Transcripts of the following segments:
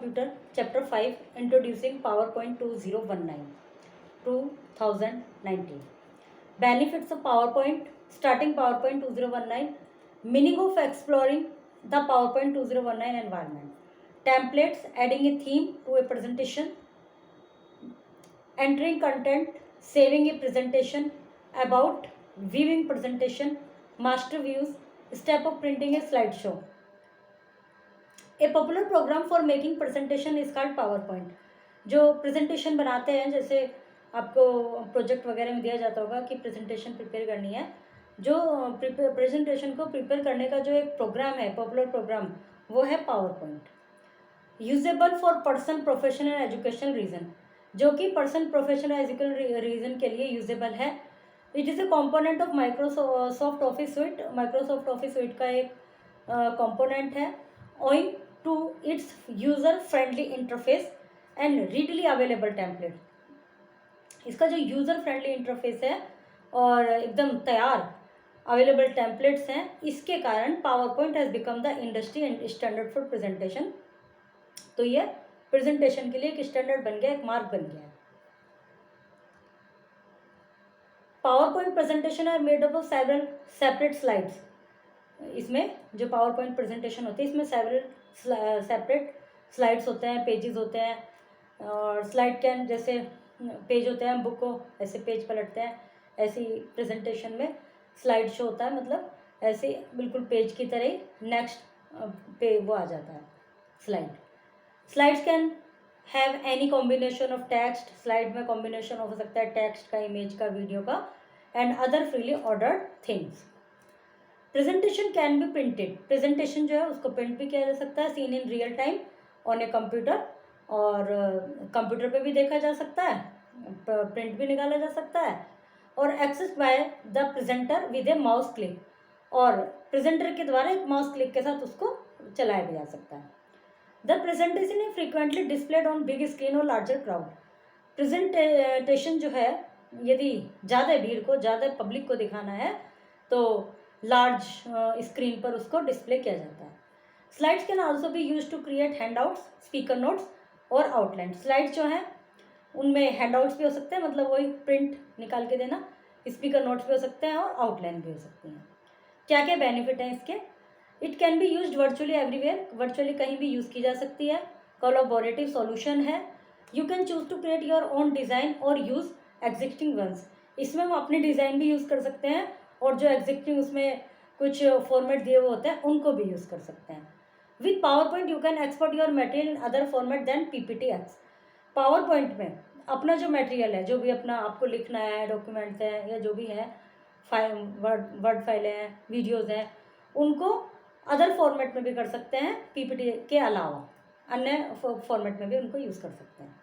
Computer, Chapter 5, Introducing PowerPoint 2019. Benefits of PowerPoint, starting PowerPoint 2019, meaning of exploring the PowerPoint 2019 environment, templates, adding a theme to a presentation, entering content, saving a presentation, about, viewing presentation, master views, step of printing a slideshow. A popular program for making presentation is called PowerPoint. जो presentation बनाते हैं, जैसे आपको project वगैरह में दिया जाता होगा कि प्रेजेंटेशन प्रिपेयर करनी है, जो प्रेजेंटेशन को प्रिपेयर करने का जो एक प्रोग्राम है, पॉपुलर प्रोग्राम, वो है PowerPoint. Usable for personal professional educational reason, जो कि पर्सनल प्रोफेशनल एजुकेशनल रीजन के लिए यूजेबल है. It is a component of Microsoft office sweet. Microsoft office sweet का एक कॉम्पोनेंट है. owing to its user friendly interface and readily available template. इसका जो यूज़र फ्रेंडली इंटरफेस है और एकदम तैयार अवेलेबल टेम्पलेट्स हैं, इसके कारण power point has become the industry standard for presentation. तो ये प्रेजेंटेशन के लिए एक स्टैंडर्ड बन गया, एक मार्क बन गया है. PowerPoint presentation are made up of several separate slides. इसमें जो पावर पॉइंट प्रेजेंटेशन होती है, इसमें सेवरल सेपरेट स्लाइड्स होते हैं, पेजेस होते हैं. और स्लाइड कैन जैसे पेज होते हैं, बुक को ऐसे पेज पलटते हैं, ऐसी प्रेजेंटेशन में स्लाइड शो होता है. मतलब ऐसे बिल्कुल पेज की तरह ही नेक्स्ट पे वो आ जाता है slides can have any combination of text. Slide में कॉम्बिनेशन हो सकता है टेक्स्ट का, इमेज का, वीडियो का, and other freely ordered things. Presentation can be printed. Presentation जो है उसको प्रिंट भी किया जा सकता है, seen in real time on a computer. और कंप्यूटर पे भी देखा जा सकता है, प्रिंट भी निकाला जा सकता है, और access by the presenter with a mouse click. और प्रेजेंटर के द्वारा एक माउस क्लिक के साथ उसको चलाया भी जा सकता है. The presentation is frequently displayed on big screen और लार्जर क्राउड. प्रेजेंटेशन जो है, यदि ज़्यादा भीड़ को, ज़्यादा पब्लिक को दिखाना है, तो लार्ज स्क्रीन पर उसको डिस्प्ले किया जाता है. Slides can also be use to create handouts, speaker notes और आउटलाइन. स्लाइड्स जो हैं उनमें हैंडआउट्स भी हो सकते हैं, मतलब वही प्रिंट निकाल के देना. स्पीकर नोट्स भी हो सकते हैं और आउटलाइन भी हो सकती हैं. क्या क्या बेनिफिट हैं इसके? It can be use virtually everywhere. Virtually कहीं भी यूज़ की जा सकती है. कोलैबोरेटिव सॉल्यूशन है. You can choose to create your own design और यूज़ एग्जिस्टिंग वंस. इसमें हम अपने डिज़ाइन भी यूज़ कर सकते हैं, और जो एग्जिस्टिंग उसमें कुछ फॉर्मेट दिए हुए होते हैं उनको भी यूज़ कर सकते हैं. With PowerPoint you can export your material in other format than PPT-X. Power point में अपना जो मटेरियल है, जो भी अपना आपको लिखना है, डॉक्यूमेंट्स हैं या जो भी है, वर्ड फाइलें हैं, वीडियोज़ हैं, उनको अदर फॉर्मेट में भी कर सकते हैं. PPT के अलावा अन्य फॉर्मेट में भी उनको यूज़ कर सकते हैं.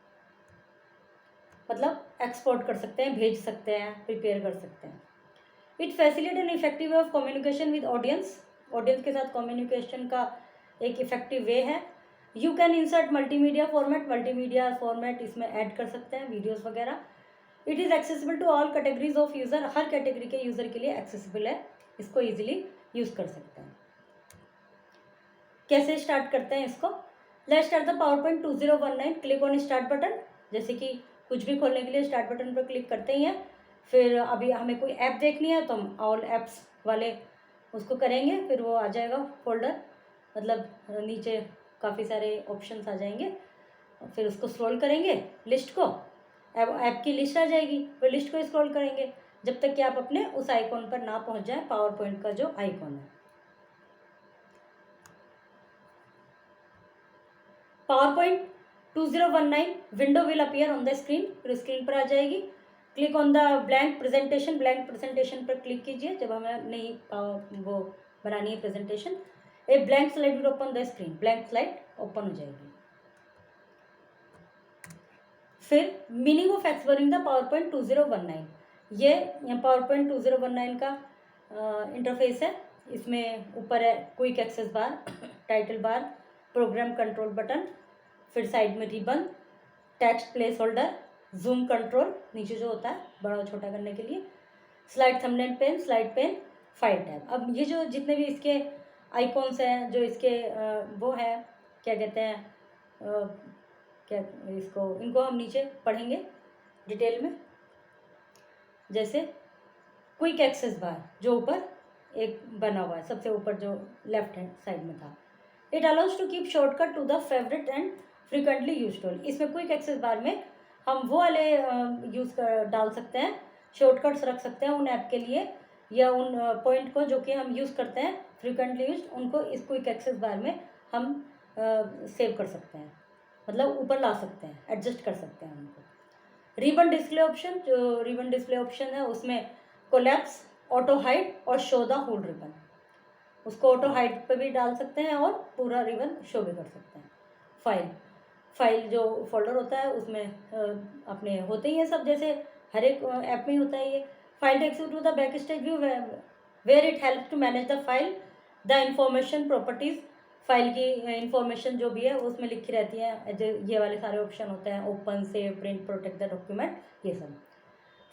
मतलब एक्सपोर्ट कर सकते हैं, भेज सकते हैं, प्रिपेयर कर सकते हैं. It facilitate an effective way of communication with audience. Audience के साथ कम्युनिकेशन का एक इफेक्टिव वे है. You can insert multimedia format इसमें ऐड कर सकते हैं, वीडियोस वगैरह. It is accessible to all categories of user. हर कैटेगरी के यूज़र के लिए एक्सेसिबल है, इसको ईजिली यूज़ कर सकते हैं. कैसे स्टार्ट करते हैं इसको? Let's start the power point 2019. Click on start button. जैसे कि कुछ भी खोलने के लिए स्टार्ट बटन पर क्लिक करते ही हैं. फिर अभी हमें कोई ऐप देखनी है तो हम ऑल ऐप्स वाले उसको करेंगे, फिर वो आ जाएगा फोल्डर, मतलब नीचे काफ़ी सारे ऑप्शंस आ जाएंगे. फिर उसको स्क्रॉल करेंगे, लिस्ट को, ऐप की लिस्ट आ जाएगी, फिर लिस्ट को स्क्रॉल करेंगे जब तक कि आप अपने उस आइकॉन पर ना पहुंच जाए, पावर पॉइंट का जो आइकॉन है. Power point 2019 window will appear on the screen. फिर स्क्रीन पर आ जाएगी. Click on the blank presentation. Blank presentation पर क्लिक कीजिए जब हमें नई वो बनानी है presentation. A blank slide will open the screen. Blank slide open हो जाएगी. फिर meaning of exploring the power point 2019. ये पावर पॉइंट 2019 का इंटरफेस है. इसमें ऊपर है quick access bar, title bar, program control button, फिर साइड में ribbon, text place holder, zoom control नीचे जो होता है बड़ा छोटा करने के लिए, slide thumbnail pane, slide pane, file tab. अब ये जो जितने भी इसके आइकॉन्स हैं, जो इसके वो है क्या कहते हैं, क्या इनको हम नीचे पढ़ेंगे डिटेल में। जैसे क्विक एक्सेस बार जो ऊपर एक बना हुआ है, सबसे ऊपर जो लेफ्ट हैंड साइड में था, it allows to keep shortcut to the favourite and frequently use tool. इसमें क्विक एक्सेस बार में हम वो वाले डाल सकते हैं, शॉर्टकट्स रख सकते हैं उन ऐप के लिए या उन पॉइंट को जो कि हम यूज़ करते हैं फ्रिक्वेंटली यूज, उनको इस क्विक एक्सेस बार में हम सेव कर सकते हैं, मतलब ऊपर ला सकते हैं, एडजस्ट कर सकते हैं उनको। रिबन डिस्प्ले ऑप्शन, जो रिबन डिस्प्ले ऑप्शन है उसमें कोलैप्स, ऑटो हाइड और शो द होल रिबन, उसको ऑटो हाइड पे भी डाल सकते हैं और पूरा रिबन शो भी कर सकते हैं। फाइल जो फोल्डर होता है उसमें अपने होते ही हैं सब, जैसे हर एक ऐप में होता है ये। File takes you to the backstage view where it help to manage the file, the information, properties, file की इंफॉर्मेशन जो भी है उसमें लिखी रहती है, ये वाले सारे ऑप्शन होते हैं, open, save, print, protect the document, ये सब।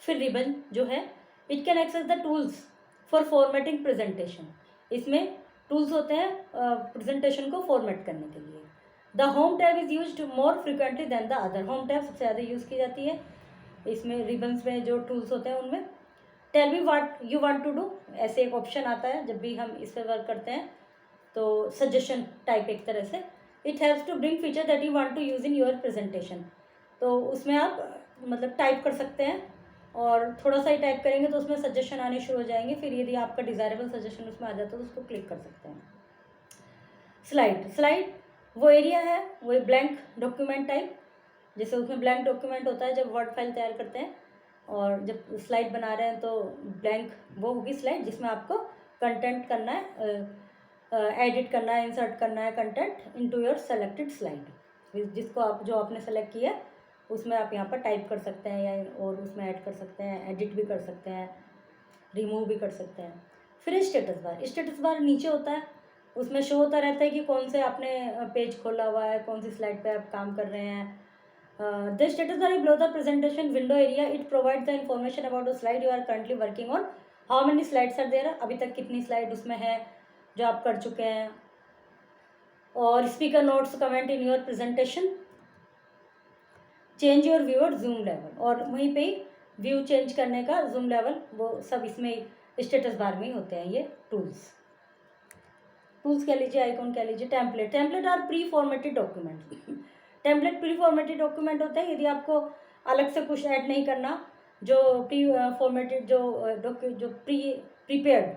फिर रिबन जो है, it can access the tools for formatting presentation, इसमें टूल्स होते हैं प्रेजेंटेशन को फॉर्मेट करने के लिए। The home tab is used more frequently than the other, home tab सबसे ज़्यादा यूज़ की जाती है इसमें, रिबन्स में जो टूल्स होते हैं उनमें। Tell me what you want to do, ऐसे एक ऑप्शन आता है जब भी हम इस पर वर्क करते हैं, तो सजेशन टाइप एक तरह से। It haves to bring feature that you want to use in your presentation, तो उसमें आप मतलब टाइप कर सकते हैं और थोड़ा सा ही टाइप करेंगे तो उसमें सजेशन आने शुरू हो जाएंगे, फिर यदि आपका डिज़ायरेबल सजेशन उसमें आ जाता है तो उसको क्लिक कर सकते हैं। स्लाइड वो एरिया है, वो ब्लैंक डॉक्यूमेंट टाइप, जैसे उसमें ब्लैंक डॉक्यूमेंट होता है जब वर्ड फाइल तैयार करते हैं, और जब स्लाइड बना रहे हैं तो ब्लैंक वो होगी स्लाइड जिसमें आपको कंटेंट करना है, एडिट करना है, इंसर्ट करना है content into your selected slide, जिसको आप जो आपने सेलेक्ट किया उसमें आप यहाँ पर टाइप कर सकते हैं या और उसमें ऐड कर सकते हैं, एडिट भी कर सकते हैं, रिमूव भी कर सकते हैं। फिर स्टेटस बार नीचे होता है, उसमें शो होता रहता है कि कौन से आपने पेज खोला हुआ है, कौन सी स्लाइड पे आप काम कर रहे हैं। The status bar below the presentation window area, it provide the information about the slide you are currently working on, how many slides are there, अभी तक कितनी स्लाइड उसमें है जो आप कर चुके हैं, और speaker notes, comment in your presentation, change your view और जूम लेवल, और वहीं पे व्यू चेंज करने का जूम लेवल वो सब इसमें स्टेटस बार में ही होते हैं। ये टूल्स कह लीजिए, आइकॉन कह लीजिए। Template are pre formatted document, template pre formatted document होते हैं, यदि आपको अलग से कुछ ऐड नहीं करना, जो प्री फॉर्मेटेड जो प्रीपेयर्ड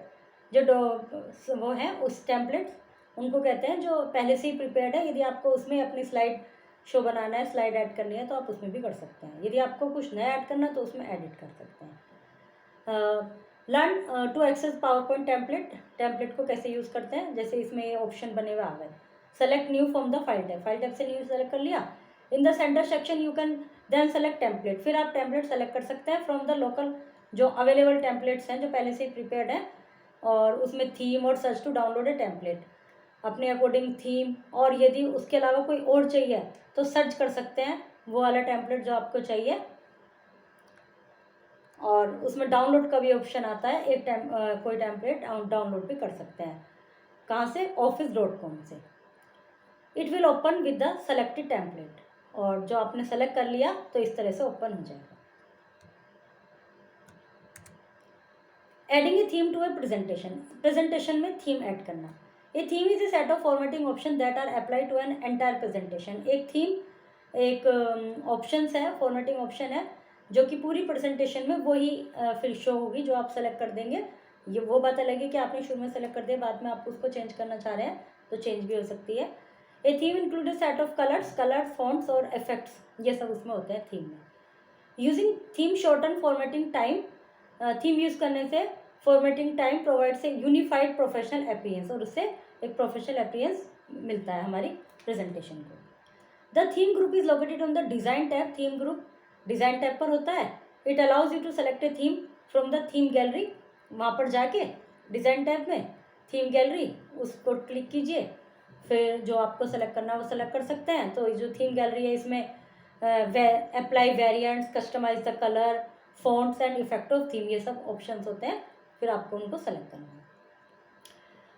जो वो है उस टेम्पलेट उनको कहते हैं जो पहले से ही प्रिपेयर्ड है, यदि आपको उसमें अपनी स्लाइड शो बनाना है, स्लाइड ऐड करनी है तो आप उसमें भी कर सकते हैं, यदि आपको कुछ नया ऐड करना है तो उसमें एडिट कर सकते हैं। Learn to access PowerPoint template को कैसे यूज़ करते हैं, जैसे इसमें ये ऑप्शन बने हुए आ गए। Select new from the file tab से न्यू सेलेक्ट कर लिया। In the centre section you can then select template, फिर आप टेम्पलेट सेलेक्ट कर सकते हैं फ्रॉम द लोकल जो अवेलेबल टेम्पलेट्स हैं जो पहले से ही प्रिपेयर्ड हैं, और उसमें थीम और search to download a template, अपने अकॉर्डिंग थीम, और यदि उसके अलावा कोई और चाहिए तो सर्च कर सकते हैं वो वाला टेम्पलेट जो आपको चाहिए, और उसमें डाउनलोड का भी ऑप्शन आता है, कोई टेम्पलेट डाउनलोड भी कर सकते हैं। कहाँ से? office.com से। It will open with the selected template, और जो आपने सेलेक्ट कर लिया तो इस तरह से ओपन हो जाएगा। Adding a theme to a presentation में थीम ऐड करना। A theme is a set of formatting option that are apply to an entire presentation. एक थीम एक ऑप्शंस है, फॉर्मेटिंग ऑप्शन है जो कि पूरी प्रेजेंटेशन में वही फिर शो होगी जो आप सेलेक्ट कर देंगे। ये वो बात अलग है कि आपने शुरू में सेलेक्ट कर दिया, बाद में आप उसको चेंज करना चाह रहे हैं तो चेंज भी हो सकती है। A theme include a set of colours, fonts और इफेक्ट्स, ये सब उसमें होते हैं थीम में। Using theme shorten formatting time, theme use करने से formatting time provides a unified professional appearance, और उससे एक प्रोफेशनल अपीयरेंस मिलता है हमारी प्रेजेंटेशन को। The theme group is located on the design tab, theme group design tab पर होता है। It allows you to select a theme from the theme gallery, वहाँ पर जाके डिज़ाइन टैब में थीम गैलरी उसको क्लिक कीजिए, फिर जो आपको सेलेक्ट करना है वो सेलेक्ट कर सकते हैं। तो जो थीम गैलरी है इसमें apply variants, customise the colour, fonts and effect of theme, ये सब ऑप्शंस होते हैं, फिर आपको उनको सेलेक्ट करना है।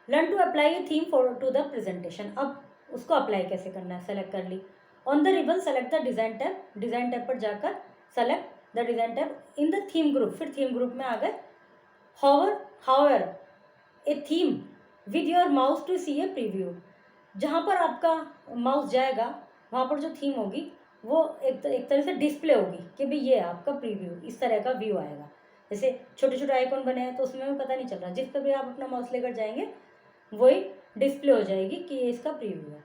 Learn to apply a theme for to the presentation, अब उसको अप्लाई कैसे करना है, सेलेक्ट कर ली, on the ribbon select the design tab, design tab पर जाकर select the design tab in the theme group, फिर थीम ग्रुप में आ गए। However a theme with your mouse to see a preview, जहाँ पर आपका माउस जाएगा वहाँ पर जो थीम होगी वो एक तरह से डिस्प्ले होगी कि भाई ये आपका प्रीव्यू, इस तरह का व्यू आएगा। जैसे छोटे छोटे आइकॉन बने हैं तो उसमें भी पता नहीं चल रहा, जिस पर भी आप अपना माउस लेकर जाएंगे वही डिस्प्ले हो जाएगी कि ये इसका प्रीव्यू है।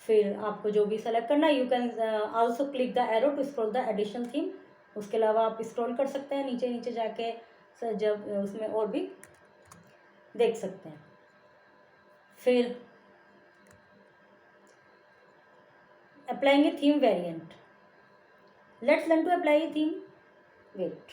फिर आपको जो भी सेलेक्ट करना है, you can also click the arrow to scroll the additional theme. उसके अलावा आप स्क्रॉल कर सकते हैं नीचे नीचे जाके, जब उसमें और भी देख सकते हैं। फिर applying a theme variant, let's learn to apply a theme. Wait,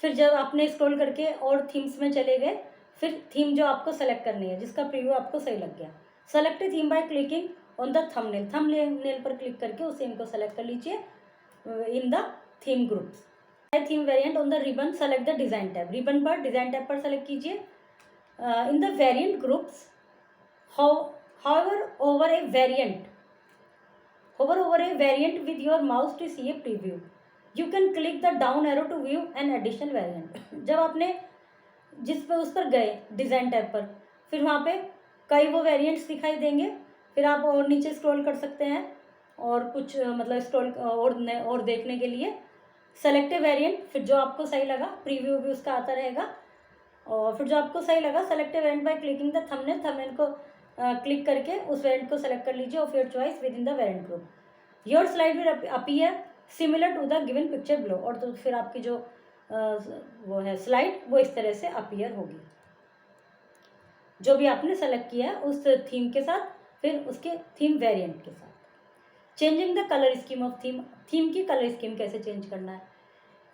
फिर जब आपने स्क्रॉल करके और थीम्स में चले गए, फिर थीम जो आपको सेलेक्ट करनी है जिसका प्रीव्यू आपको सही लग गया, select a theme by clicking on the thumbnail, thumbnail पर क्लिक करके उस थीम को सेलेक्ट कर लीजिए इन the theme groups. Theme variant on the ribbon select the design tab, ribbon पर डिज़ाइन टैब पर सेलेक्ट कीजिए इन the variant groups. However over A variant, hover over a variant with your mouse to see a preview. You can click the down arrow to view an additional variant. जब आपने जिस पर उस पर गए design tab पर, फिर वहाँ पे कई वो वेरिएंट्स दिखाई देंगे। फिर आप और नीचे स्क्रॉल कर सकते हैं और कुछ मतलब स्क्रॉल और देखने के लिए सेलेक्ट ए वेरिएंट, फिर जो आपको सही लगा प्रीव्यू भी उसका आता रहेगा। और फिर जो आपको सही लगा select a variant by clicking the thumbnail, thumbnail को क्लिक करके उस वेरिएंट को सेलेक्ट कर लीजिए of your choice within the variant group. Your slide will appear similar to the given picture below, और तो फिर आपकी जो वो है स्लाइड वो इस तरह से अपीयर होगी, जो भी आपने सेलेक्ट किया है उस थीम के साथ, फिर उसके थीम वेरिएंट के साथ। Changing the colour scheme of theme, theme की कलर स्कीम कैसे चेंज करना है।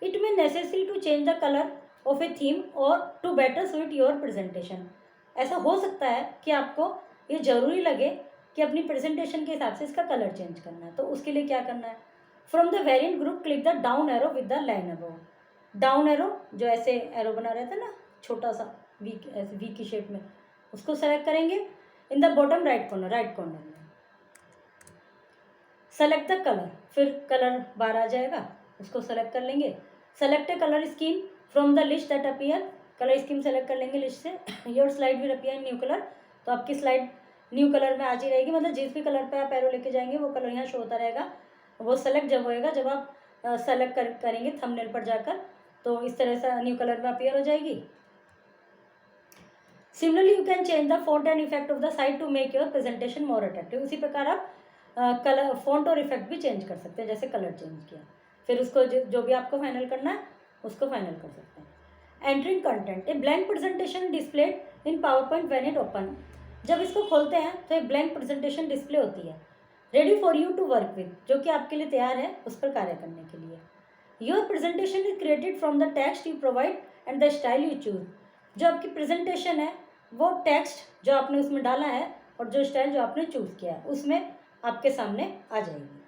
It may necessary to change the colour of a theme और to better suit your presentation. ऐसा हो सकता है कि आपको ये ज़रूरी लगे कि अपनी प्रेजेंटेशन के हिसाब से इसका कलर चेंज करना है, तो उसके लिए क्या करना है, from the variant group click the down arrow with the line above. Down arrow जो ऐसे एरो बना रहता है ना, छोटा सा वी, ऐसे वी की शेप में, उसको सेलेक्ट करेंगे इन द बॉटम राइट कॉर्नर में। सेलेक्ट द कलर, फिर कलर बार आ जाएगा, उसको सेलेक्ट कर लेंगे। Select A colour scheme from the list that appear, colour scheme select कर लेंगे लिस्ट से। Your slide will appear in new colour, तो आपकी स्लाइड न्यू कलर में आज ही रहेगी, मतलब जिस भी कलर पे आप एरो लेके जाएंगे वो कलर यहाँ शो होता रहेगा। वो सेलेक्ट जब होएगा, जब आप सेलेक्ट करेंगे थंबनेल पर जाकर, तो इस तरह से न्यू कलर में अपीयर हो जाएगी। Similarly you can change the font and effect of the site to make your presentation more attractive. उसी प्रकार आप कलर फॉन्ट और इफेक्ट भी चेंज कर सकते हैं, जैसे कलर चेंज किया, फिर उसको जो भी आपको फाइनल करना है उसको फाइनल कर सकते हैं। Entering content, a blank presentation displayed in power point when it open, जब इसको खोलते हैं तो एक ब्लैंक प्रेजेंटेशन डिस्प्ले होती है, ready for you to work with, जो कि आपके लिए तैयार है उस पर कार्य करने के लिए। Your presentation is created from the text you provide and the style you choose, जो आपकी प्रेजेंटेशन है वो टेक्स्ट जो आपने उसमें डाला है और जो स्टाइल जो आपने चूज़ किया है उसमें आपके सामने आ जाएगी।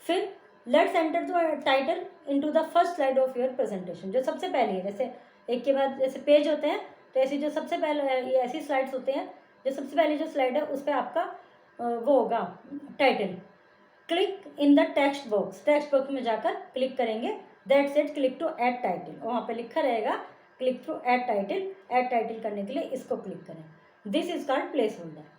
फिर let's enter the title into the first slide of your presentation, जो सबसे पहले है, जैसे एक के बाद जैसे पेज होते हैं तो ऐसी जो सबसे पहले ये ऐसी स्लाइड्स होते हैं, जो सबसे पहले जो स्लाइड है उस पर आपका वो होगा title. Click in the text box में जाकर क्लिक करेंगे, that's it, click to add title, वहाँ पे लिखा रहेगा click to add title. Add title करने के लिए इसको क्लिक करें, this is called placeholder.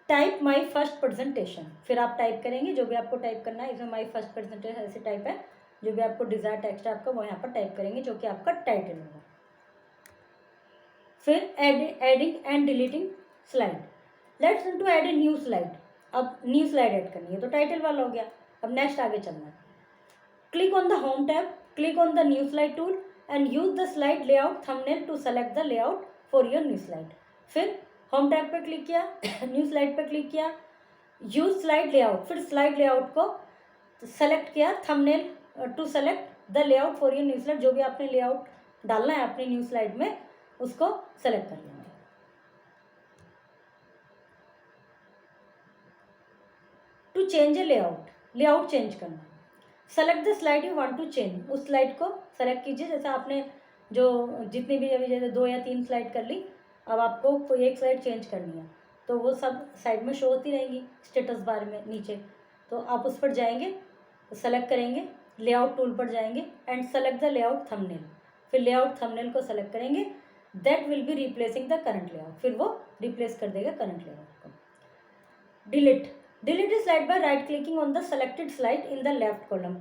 Type my first presentation, फिर आप टाइप करेंगे जो भी आपको टाइप करना है, इसमें माई फर्स्ट प्रेजेंटेशन ऐसे टाइप है, जो भी आपको डिजायर टेक्स्ट है आपका वो यहाँ पर टाइप करेंगे, जो कि आपका टाइटल होगा। फिर adding and deleting slide, let's to add a new slide, अब न्यू स्लाइड ऐड करनी है तो टाइटल वाला हो गया। अब नेक्स्ट आगे चलना है, click on the home tab, click on the new slide tool and use the slide layout thumbnail to select the layout for your new slide. फिर होम टैब पर क्लिक किया, न्यू स्लाइड पर click किया, use slide layout, फिर slide layout को select किया, thumbnail to select the layout for your new slide, जो भी आपने लेआउट डालना है अपनी न्यू स्लाइड में उसको सेलेक्ट कर लेंगे। To change a layout change करना, select the slide you want to change, उस स्लाइड को सेलेक्ट कीजिए, जैसे आपने जो जितनी भी अभी जैसे 2 या 3 स्लाइड कर ली, अब आपको कोई एक स्लाइड चेंज करनी है तो वो सब साइड में शो होती रहेंगी स्टेटस बार में नीचे। तो आप उस पर जाएंगे, सेलेक्ट करेंगे, लेआउट टूल पर जाएंगे and select the layout thumbnail, फिर लेआउट थंबनेल को सेलेक्ट करेंगे, that will be replacing the current layout, फिर वो रिप्लेस कर देगा करंट लेआउट को। Delete, delete is slide bye right clicking on the selected slide in the left column.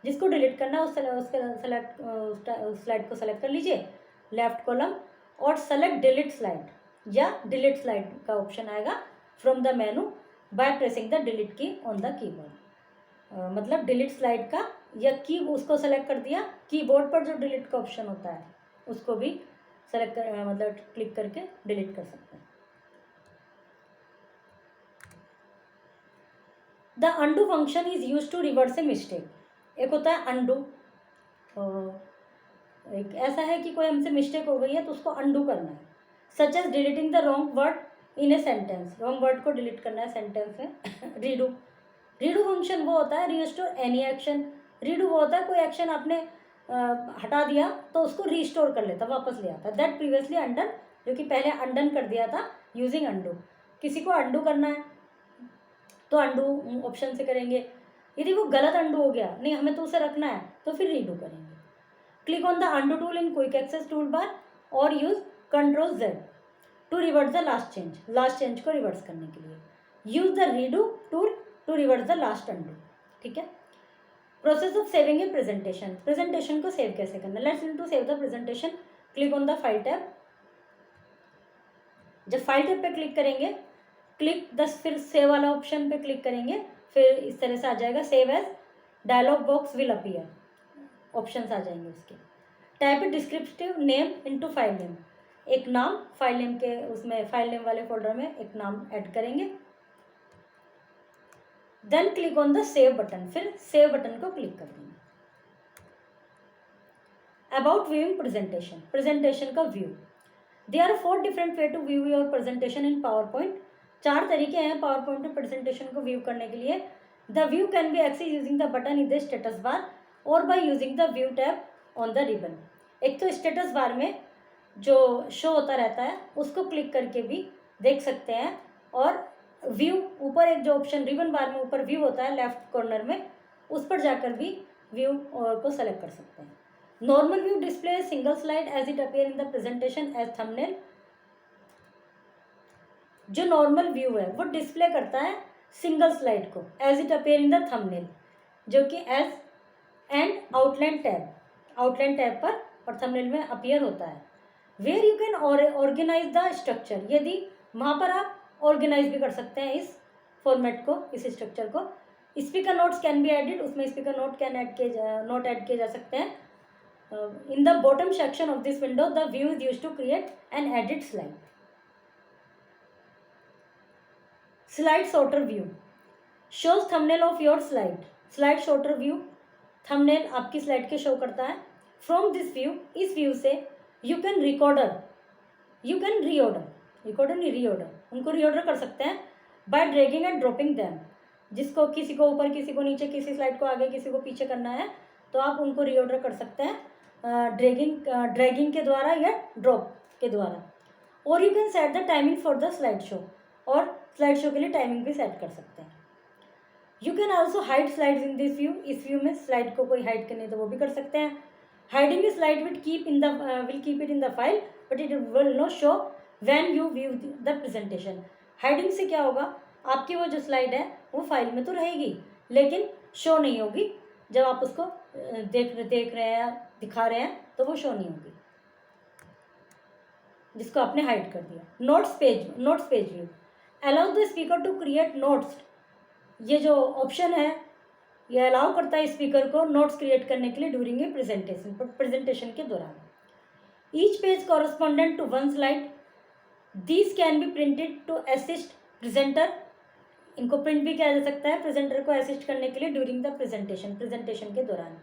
जिसको delete करना है उस स्लाइड को सेलेक्ट कर लीजिए लेफ्ट कॉलम और सेलेक्ट डिलीट स्लाइड या डिलीट स्लाइड का ऑप्शन आएगा from the menu by pressing the delete की ऑन द कीबोर्ड। मतलब डिलीट स्लाइड का या की उसको सेलेक्ट कर दिया, कीबोर्ड पर जो डिलीट का ऑप्शन होता है उसको भी सेलेक्ट कर मतलब क्लिक करके डिलीट कर सकते हैं। The undo function is use to reverse a mistake. एक होता है अंडू, एक ऐसा है कि कोई हमसे मिस्टेक हो गई है तो उसको अंडू करना है, such as deleting the wrong word in a sentence, wrong word को डिलीट करना है सेंटेंस में। रीडू, रीडू फंक्शन वो होता है रीस्टोर एनी एक्शन। रीडू वो होता है कोई एक्शन आपने हटा दिया तो उसको रीस्टोर कर लेता, वापस ले आता, दैट प्रीवियसली अनडन, जो कि पहले अनडन कर दिया था यूजिंग अंडू। किसी को अंडू करना है तो अंडू ऑप्शन से करेंगे, यदि वो गलत अंडू हो गया, नहीं हमें तो उसे रखना है, तो फिर रीडू करेंगे। Click on the undo tool in quick access tool bar और use control Z to reverse the last change, last change को रिवर्स करने के लिए। Use the redo tool to reverse the last undo. ठीक है। Process of saving a presentation, presentation को save कैसे करना है। Let's to save the presentation, click on the file tab. जब फाइल टैब पे क्लिक करेंगे, क्लिक द फिर सेव वाला ऑप्शन पे क्लिक करेंगे, फिर इस तरह से आ जाएगा save as, dialog box will appear, options आ जाएंगे उसके। Type a descriptive name into file name, एक नाम फाइल नेम के उसमें फाइल नेम वाले फोल्डर में एक नाम ऐड करेंगे। Then click on the save button, फिर सेव बटन को क्लिक कर देंगे। अबाउट व्यूइंग प्रेजेंटेशन, प्रेजेंटेशन का view. There are 4 different way to view your presentation in power point. 4 तरीके हैं पावर पॉइंट में प्रेजेंटेशन को व्यू करने के लिए। The view can be access using the button in the status bar और by using the view tab on the ribbon. एक तो स्टेटस बार में जो शो होता रहता है उसको क्लिक करके भी देख सकते हैं, और व्यू ऊपर एक जो ऑप्शन रिबन बार में ऊपर व्यू होता है लेफ्ट कॉर्नर में, उस पर जाकर भी व्यू को सेलेक्ट कर सकते हैं। Normal view display single slide as it appear in the presentation as thumbnail. जो नॉर्मल व्यू है वो डिस्प्ले करता है सिंगल स्लाइड को as it appear in the thumbnail, जो कि as and outline tab, outline tab पर और थंबनेल में अपीयर होता है। Where you can organise the structure, यदि वहाँ पर आप ऑर्गेनाइज भी कर सकते हैं इस फॉर्मेट को, इस स्ट्रक्चर को। Speaker notes can be added, उसमें स्पीकर नोट नोट ऐड किए जा सकते हैं। In the bottom section of this window the view is use to create and edit slide. Slide sorter view shows thumbnail of your slide. Slide sorter view thumbnail आपकी slide के show करता है। From this view, इस view से you can reorder नहीं reorder, उनको reorder कर सकते हैं by dragging and dropping them. जिसको किसी को ऊपर, किसी को नीचे, किसी स्लाइड को आगे, किसी को पीछे करना है तो आप उनको रीऑर्डर कर सकते हैं ड्रैगिंग के द्वारा या ड्रॉप के द्वारा। और you can set the timing for the slide show, और स्लाइड शो के लिए टाइमिंग भी सेट कर सकते हैं। You can also hide slides in this view, इस व्यू में स्लाइड को कोई हाइड करनी है तो वो भी कर सकते हैं। Hiding A slide will keep it in the file but it will not show when you view the presentation. Hiding से क्या होगा, आपकी वो जो स्लाइड है वो फाइल में तो रहेगी लेकिन शो नहीं होगी। जब आप उसको देख रहे हैं, दिखा रहे हैं, तो वो शो नहीं होगी, जिसको आपने हाइड कर दिया। Notes page view allow the speaker to create notes. ये जो ऑप्शन है ये अलाउ करता है स्पीकर को नोट्स क्रिएट करने के लिए ड्यूरिंग ए प्रेजेंटेशन के दौरान। Each page correspondent to one slide, these can be printed to assist presenter. इनको प्रिंट भी किया जा सकता है प्रेजेंटर को असिस्ट करने के लिए ड्यूरिंग द प्रेजेंटेशन के दौरान।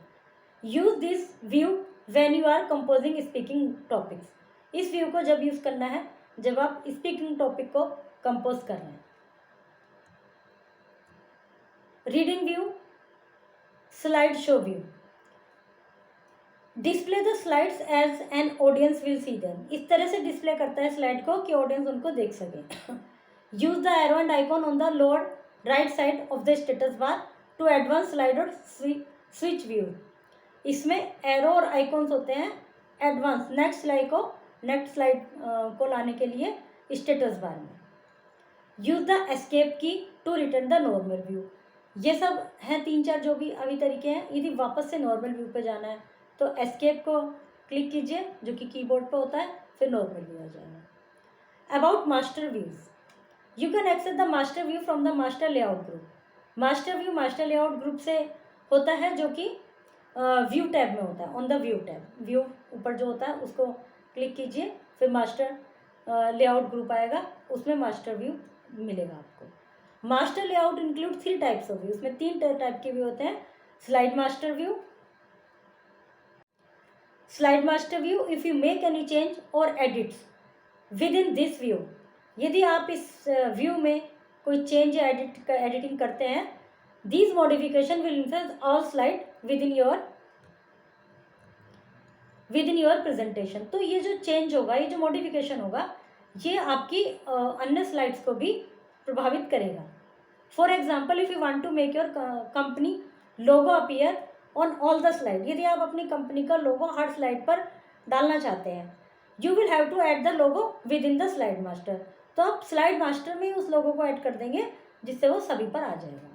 Use this view when you are composing speaking topics. इस व्यू को जब यूज़ करना है जब आप स्पीकिंग टॉपिक को कंपोज कर रहे हैं। Reading view, slide show view display the slides as an audience will see them. इस तरह से डिस्प्ले करता है स्लाइड को कि ऑडियंस उनको देख सके। Use the arrow and icon on the lower right side of the status bar to advance slide और स्विच व्यू। इसमें एरो और आइकॉन्स होते हैं एडवांस नेक्स्ट स्लाइड को लाने के लिए स्टेटस बार में। Use the escape key to return the normal view. ये सब हैं 3-4 जो भी अभी तरीके हैं। यदि वापस से नॉर्मल व्यू पे जाना है तो एस्केप को क्लिक कीजिए जो कि कीबोर्ड पे होता है, फिर नॉर्मल व्यू आ जाएगा। About master views, you can access the master view from the master layout group. Master view master layout group से होता है जो कि व्यू टैब में होता है। On the view tab, view ऊपर जो होता है उसको क्लिक कीजिए, फिर मास्टर लेआउट ग्रुप आएगा, उसमें मास्टर व्यू मिलेगा आपको। Master layout include 3 types of view. उसमें 3 टाइप के व्यू होते हैं। Slide master view, slide master view if you make any change और edits within this view. यदि आप इस व्यू में कोई चेंज या एडिटिंग करते हैं, these modification will influence all slide with in your presentation. तो ये जो चेंज होगा, ये जो मॉडिफिकेशन होगा, ये आपकी अन्य स्लाइड्स को भी प्रभावित करेगा। For example, if you want to make your company logo appear on all the slide, यदि आप अपनी कंपनी का लोगो हर स्लाइड पर डालना चाहते हैं, you will have to add the logo within the slide master. तो आप स्लाइड मास्टर में उस लोगो को ऐड कर देंगे जिससे वो सभी पर आ जाएगा।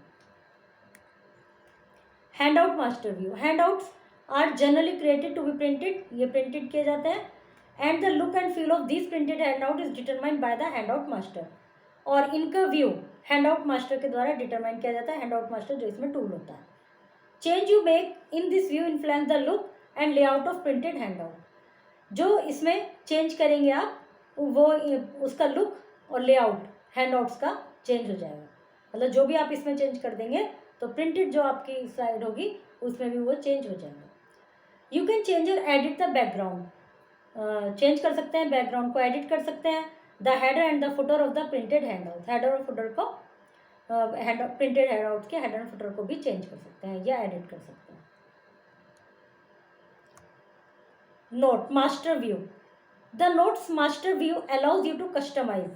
Handout master view, handouts are generally created to be printed, ये प्रिंटेड किए जाते हैं। And the look and feel of this printed handout is determined by the handout master. और इनका व्यू हैंड आउट मास्टर के द्वारा determine किया जाता है। हैंड आउट मास्टर जो इसमें टूल होता है। Change you make in this view influence the look and layout of printed hand out. जो इसमें चेंज करेंगे आप, वो उसका लुक और लेआउट हैंड आउट्स का चेंज हो जाएगा। मतलब जो भी आप इसमें चेंज कर देंगे तो प्रिंटेड जो आपकी स्लाइड होगी उसमें भी वो चेंज हो जाएगा। यू कैन चेंज और एडिट द बैकग्राउंड, चेंज कर सकते हैं, बैकग्राउंड को एडिट कर सकते हैं। The header and the footer of the printed hand out, header और फुटर को प्रिंटेड हैंड आउट के हेडर एंड फुटर को भी चेंज कर सकते हैं या एडिट कर सकते हैं। Note master view, the notes master view allows you to customise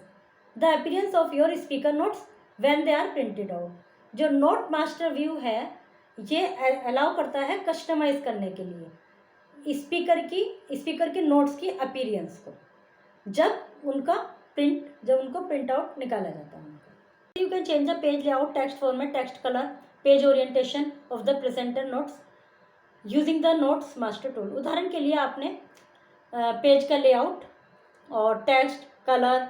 the appearance of your speaker notes when they are printed out. जो नोट मास्टर व्यू है ये अलाउ करता है कस्टमाइज करने के लिए स्पीकर के नोट्स की अपीयरेंस को जब उनको प्रिंट आउट निकाला जाता है उनका। You can change the page layout, text format, text colour, page orientation of the presenter notes using the notes master tool. उदाहरण के लिए आपने पेज का लेआउट और टेक्स्ट कलर,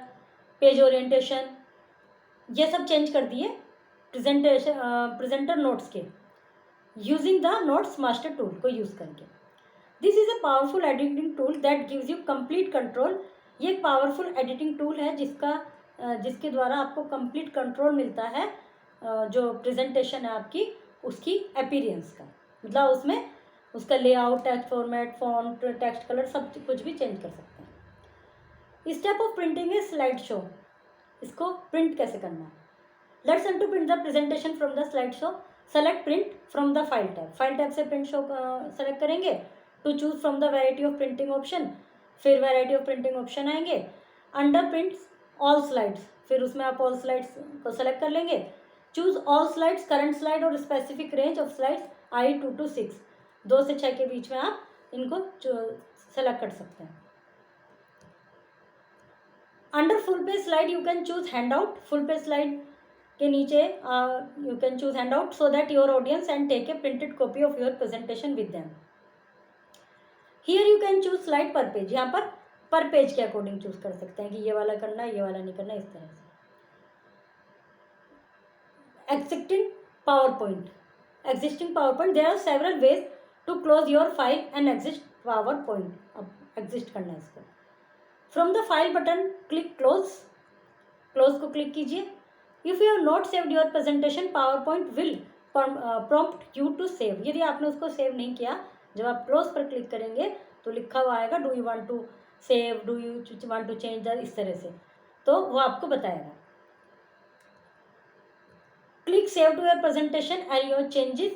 पेज ओरिएंटेशन ये सब चेंज कर दिए प्रेजेंटर नोट्स के using the notes master tool को यूज़ करके। This is a powerful editing tool that gives you complete control. ये एक पावरफुल एडिटिंग टूल है जिसके द्वारा आपको कंप्लीट कंट्रोल मिलता है जो प्रेजेंटेशन है आपकी उसकी अपीयरेंस का। मतलब उसमें उसका layout, text format, font, text colour सब कुछ भी चेंज कर सकते हैं। Step of printing is slide show. इसको प्रिंट कैसे करना है। Let's to print the presentation from the slide show, select print from the file tab. File tab से प्रिंट शो सेलेक्ट करेंगे to choose from the variety of printing option, फिर variety of printing option आएंगे। Under prints all slides, फिर उसमें आप all slides को select कर लेंगे। Choose all slides, current slide और specific range of slides I 2 to 6, 2 से 6 के बीच में आप इनको सेलेक्ट कर सकते हैं। Under full page slide you can choose handout. Full page slide के नीचे you can choose handout so that your audience and take a printed copy of your presentation with them. Here you can choose slide पर page, यहाँ पर page के according choose कर सकते हैं कि ये वाला करना है, ये वाला नहीं करना, इस तरह से। Existing PowerPoint, there are several ways to close your file and exist PowerPoint. अब एग्जिस्ट करना है इसको। From the file button click close को क्लिक कीजिए। If you have not saved your presentation, PowerPoint will prompt you to save. यदि आपने उसको save नहीं किया, जब आप क्लोज पर क्लिक करेंगे तो लिखा हुआ आएगा do you want to save, do you want to change the, इस तरह से, तो वो आपको बताएगा। Click save to your presentation and your changes,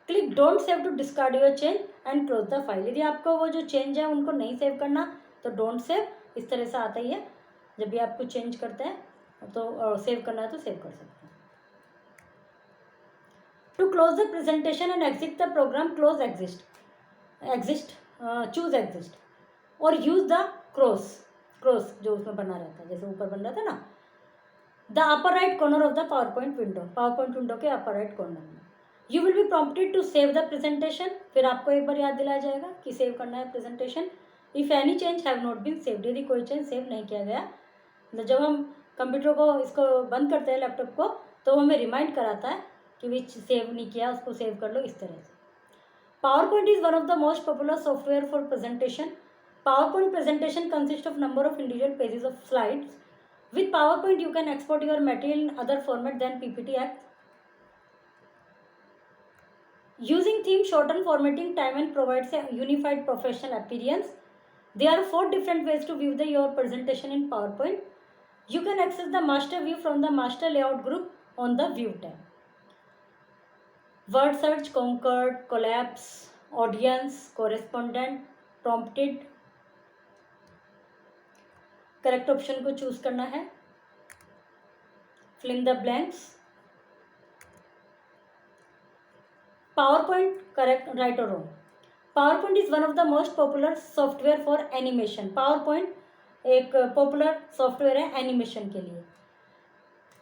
click don't save to discard your change and close the file. यदि आपको वो जो चेंज है उनको नहीं सेव करना तो डोंट सेव, इस तरह से आता ही है जब भी आप कुछ चेंज करते हैं। तो सेव करना है तो सेव कर सकते हैं। To close the presentation and exit the program, close exist, choose exist और यूज द क्रॉस जो उसमें बना रहता है, जैसे ऊपर बन रहा था ना, the upper right corner of the PowerPoint window के अपर राइट कॉर्नर में। You will be prompted to save the presentation, फिर आपको एक बार याद दिलाया जाएगा कि सेव करना है presentation. If any change have not been saved, यदि कोई चेंज सेव नहीं किया गया, मतलब जब हम कंप्यूटर को इसको बंद करते हैं लैपटॉप को, तो हमें रिमाइंड कराता है कि विच सेव नहीं किया उसको सेव कर लो, इस तरह से। PowerPoint is one of the most popular software for presentation. PowerPoint presentation consists of number of individual pages of slides. With PowerPoint, you can export your material in other format than PPT apps. Using theme shorten formatting time and provides a unified professional appearance. There are 4 different ways to view your presentation in PowerPoint. You can access the master view from the master layout group on the view tab. Word search, conquered, collapse, audience, correspondent, prompted. Correct option को choose करना है। fill in the blanks. PowerPoint, correct, right or wrong? PowerPoint is one of the most popular software for animation. PowerPoint एक popular software है animation के लिए।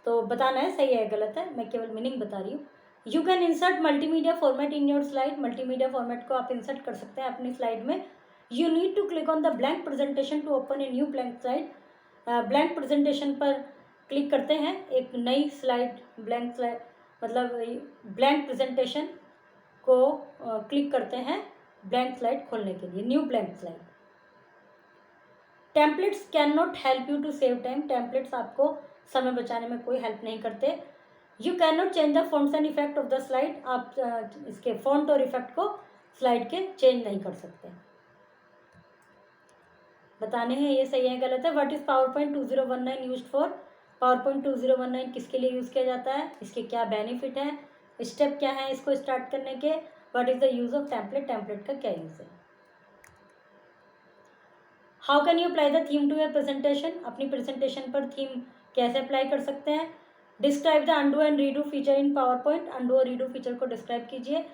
तो बताना है सही है गलत है, मैं केवल मीनिंग बता रही हूँ। You can insert multimedia format in your slide, multimedia format को आप इंसर्ट कर सकते हैं अपनी स्लाइड में। You need to click on the blank presentation to open a new blank slide. Blank presentation पर क्लिक करते हैं, एक नई स्लाइड, ब्लैंक स्लाइड मतलब ब्लैंक प्रेजेंटेशन को क्लिक करते हैं ब्लैंक स्लाइड खोलने के लिए, new blank slide. Templates can not help you to save time, templates आपको समय बचाने में कोई हेल्प नहीं करते। You can not change the fonts and effect of the slide, आप इसके फॉन्ट और इफेक्ट को स्लाइड के चेंज नहीं कर सकते। बताने हैं ये सही है गलत है। What is PowerPoint 2019 used for? PowerPoint 2019 किसके लिए यूज़ किया जाता है, इसके क्या बेनिफिट है, स्टेप क्या है इसको स्टार्ट करने के, what is the use of template, template का क्या यूज़ है। How can you apply the theme to your presentation, अपनी प्रेजेंटेशन पर थीम कैसे अप्लाई कर सकते हैं। Describe the undo and redo feature in PowerPoint, undo और रीडू फीचर को डिस्क्राइब कीजिए।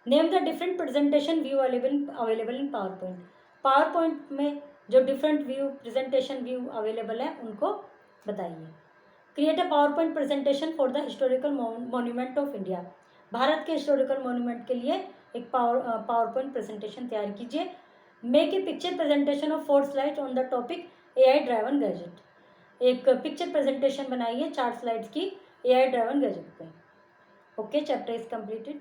Name the different presentation view available in PowerPoint, PowerPoint में जो different view presentation view available है उनको बताइए। Create a PowerPoint presentation for the historical monument of India, Bharat के historical monument के लिए एक PowerPoint प्रेजेंटेशन तैयार कीजिए। Make a picture presentation of 4 slides on the topic AI driven gadget, एक पिक्चर प्रेजेंटेशन बनाइए 4 स्लाइड्स की AI ड्राइवन गैजेट पे। Okay, chapter is completed.